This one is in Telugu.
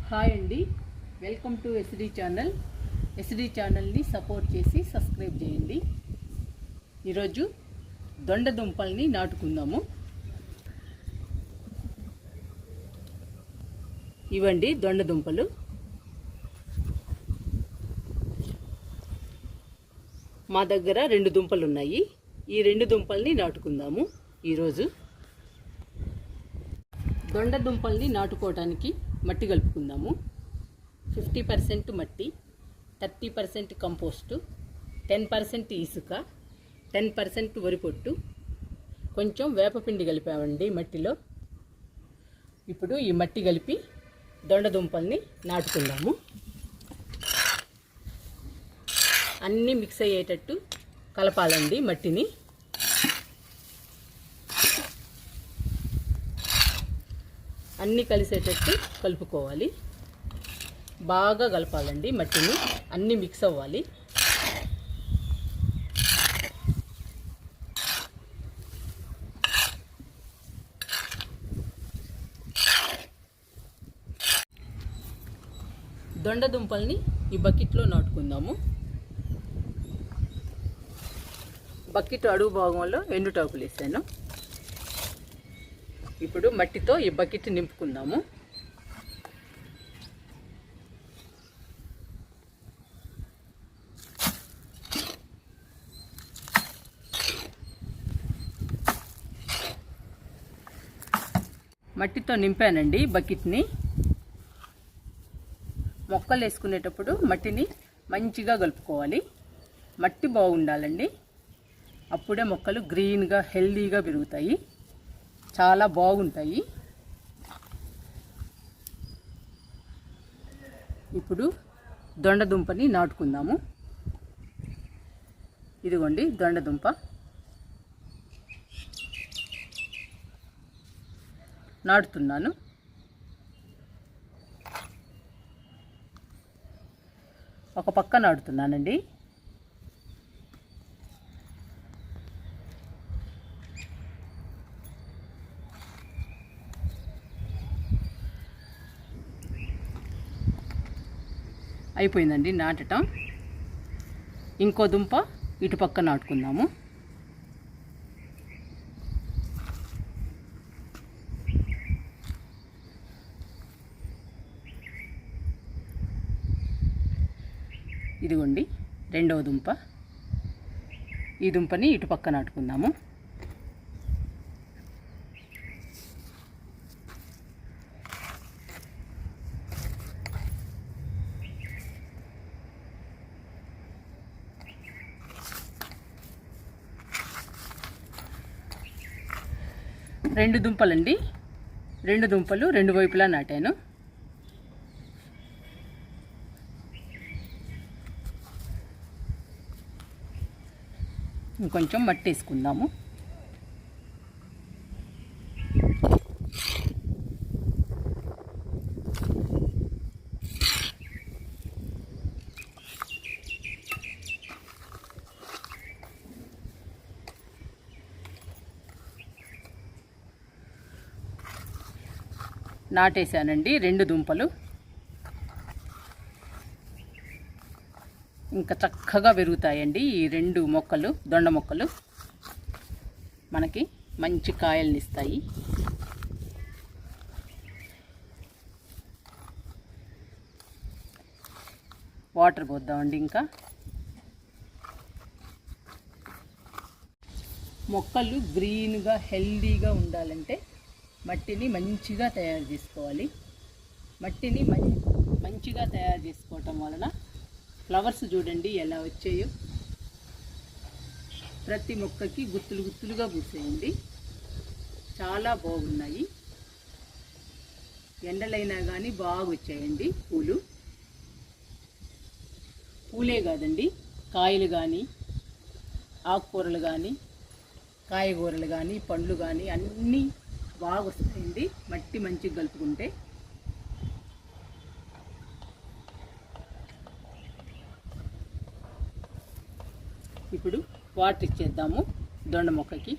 హాయ్ అండి, welcome to SD channel. SD ఛానల్ని సపోర్ట్ చేసి సబ్స్క్రైబ్ చేయండి. ఈరోజు దొండ దుంపల్ని నాటుకుందాము. ఇవండి దొండ దుంపలు. మా దగ్గర 2 దుంపలు ఉన్నాయి. ఈ 2 దుంపల్ని నాటుకుందాము. ఈరోజు దొండ దుంపల్ని నాటుకోవడానికి మట్టి కలుపుకుందాము. 50% మట్టి, 30% కంపోస్టు, 10% ఇసుక, 10% వరి పొట్టు, కొంచెం వేపపిండి కలిపామండి మట్టిలో. ఇప్పుడు ఈ మట్టి కలిపి దొండ దుంపల్ని నాటుకుందాము. అన్నీ మిక్స్ అయ్యేటట్టు కలపాలండి మట్టిని. అన్నీ కలిసేటట్టు కలుపుకోవాలి. బాగా కలపాలండి మట్టిని, అన్నీ మిక్స్ అవ్వాలి. దొండ దుంపల్ని ఈ బకెట్లో నాటుకుందాము. బకెట్ అడుగు భాగంలో ఎండుటాకులు వేసాను. ఇప్పుడు మట్టితో ఈ బకెట్ నింపుకుందాము. మట్టితో నింపానండి బకెట్ని. మొక్కలు వేసుకునేటప్పుడు మట్టిని మంచిగా కలుపుకోవాలి. మట్టి బాగుండాలండి, అప్పుడే మొక్కలు గ్రీన్గా హెల్దీగా పెరుగుతాయి, చాలా బాగుంటాయి. ఇప్పుడు దొండ దుంపని నాటుకుందాము. ఇదిగోండి దొండ దుంప. నాటుతున్నాను. ఒక పక్క నాటుతున్నానండి. అయిపోయిందండి నాటటం. ఇంకో దుంప ఇటుపక్క నాటుకుందాము. ఇదిగోండి రెండవ దుంప. ఈ దుంపని ఇటుపక్క నాటుకుందాము. రెండు దుంపలండి, 2 దుంపలు 2 వైపులా నాటాను. ఇంకొంచెం మట్టి వేసుకుందాము. నాటేశానండి 2 దుంపలు. ఇంకా చక్కగా పెరుగుతాయండి ఈ 2 మొక్కలు, దొండ మొక్కలు మనకి మంచి కాయల్ని ఇస్తాయి. వాటర్ పోద్దామండి. ఇంకా మొక్కలు గ్రీన్గా హెల్దీగా ఉండాలంటే మట్టిని మంచిగా తయారు చేసుకోవాలి. మట్టిని మంచిగా తయారు చేసుకోవటం వలన ఫ్లవర్స్ చూడండి ఎలా వచ్చాయో. ప్రతి మొక్కకి గుత్తులు గుత్తులుగా పూసేయండి, చాలా బాగున్నాయి. ఎండలైనా కానీ బాగా వచ్చాయండి పూలు. పూలే కాదండి, కాయలు కానీ, ఆకుకూరలు కానీ, కాయగూరలు కానీ, పండ్లు కానీ అన్నీ బాగా వస్తాయండి మట్టి మంచిగా కలుపుకుంటే. ఇప్పుడు వాటర్ ఇచ్చేద్దాము దొండ మొక్కకి.